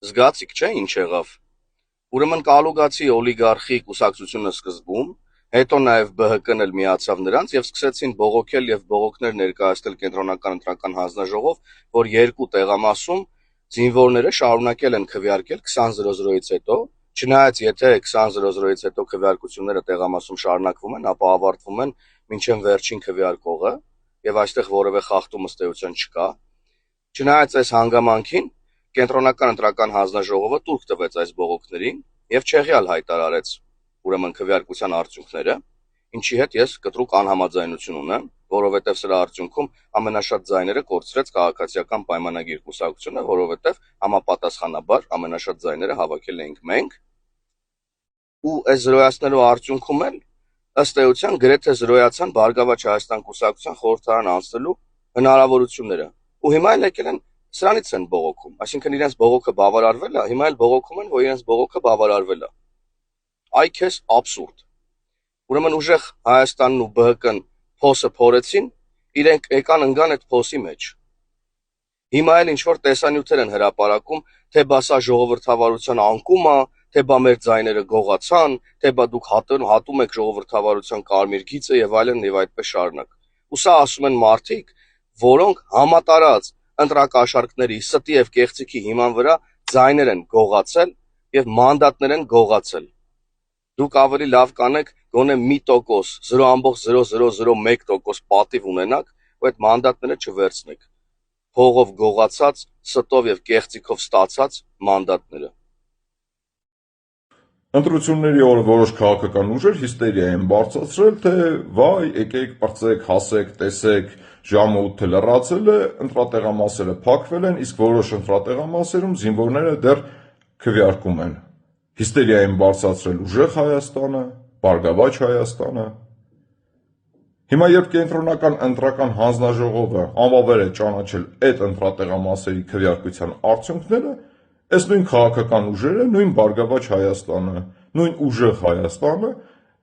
Զգացիք չէ ինչ եղավ։ Ուրեմն կալուգացի օլիգարխի կուսակցությունը սկզբում, հետո նաև ԲՀԿ-ն էլ միացավ նրանց եւ սկսեցին բողոքել եւ բողոքներ ներկայացնել կենտրոնական ընտրական հանձնաժողով, որ երկու տեղամասում զինվորները շարունակել են քվեարկել 20:00-ից հետո, չնայած եթե 20:00-ից հետո քվեարկությունները տեղամասում շարունակվում են, ապա ավարտվում են մինչև վերջին քվեարկողը եւ այստեղ որևէ խախտում ըստ էության չկա։ Չնայած այս հանգամանքին կենտրոնական ընտրական հանձնաժողովը տուրք տվեց այս բողոքներին եւ չեղյալ հայտարարեց ուրեմն քվեարկության արդյունքները, ինչի հետ ես կտրուկ անհամաձայնություն ունեմ, որովհետեւ սրա արդյունքում ամենաշատ ձայները կորցրեց քաղաքացիական պայմանագիր կուսակցությունը, որովհետեւ համապատասխանաբար ամենաշատ ձայները հավաքել էինք մենք, ու այս զրոյացնելու արդյունքում էլ ըստ էության գրեթե զրոյացան Բարգավաճ Հայաստան կուսակցության խորհրդարան անցնելու հնարավորությունները։ Ու հիմա էլ եկել են սրանից են բողոքում, այսինքն իրենց բողոքը բավարարվել է, հիմա էլ բողոքում են, որ իրենց բողոքը բավարարվել է։ Այ քեզ абսուրդ։ Ուրեմն ուժեղ Հայաստանն ու ԲՀԿ-ն փոսը փորեցին, իրենք եկան ընկան այդ փոսի մեջ։ Հիմա էլ ինչ-որ տեսանյութեր են հրապարակում, թե բա սա ժողովրդավարության անկում է, թե բա մեր ձայները գողացան, թե բա դուք հատում եք ժողովրդավարության կարմիր գիծը եւ այլն եւ այդպես շարունակ։ Ու սա ասում են մարդիկ, որոնք համատարած ընտրակաշառքների ստի եւ կեղծիքի հիման վրա ձայներ են գողացել եւ մանդատներ են գողացել։ Դուք ավելի լավ կանեք գոնե 1%, 0.0001% պատիվ ունենաք, ու այդ մանդատները չվերցնեք։ Փողով գողացած, ստով եւ կեղծիքով ստացած մանդատները։ Ընտրությունների օրը որոշ քաղաքական ուժեր հիստերիա են բարձրացրել, թե վայ, եկեք, պրծեք, հասեք, տեսեք, ժամը 8-ը լրացել է, ընտրատեղամասերը փակվել են, իսկ որոշ ընտրատեղամասերում զինվորները դեռ քվեարկում են։ Հիստերիա են բարձրացրել ուժեղ Հայաստանը, Բարգավաճ Հայաստանը։ Հիմա երբ կենտրոնական ընտրական հանձնաժողովը անվավեր է ճանաչել այդ ընտրատեղամասերի քվեարկության արդյունքները, այս նույն քաղաքական ուժերը, նույն Բարգավաճ Հայաստանը, նույն ուժեղ Հայաստանը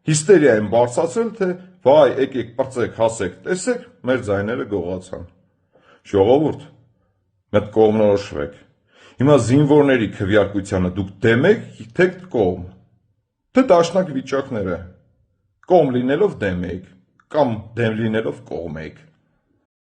հիստերիա են բարձրացրել, թե վայ, եկեք, պրծեք, հասեք, տեսեք, մեր ձայները գողացան։ Ժողովուրդ, մեկ կողմնորոշվեք։ Հիմա զինվորների քվեարկությանը դուք դեմ եք, թե կողմ, թե դաշնակ վիճակները, կողմ լինելով դեմ եք, կամ դեմ լինելով կողմ եք։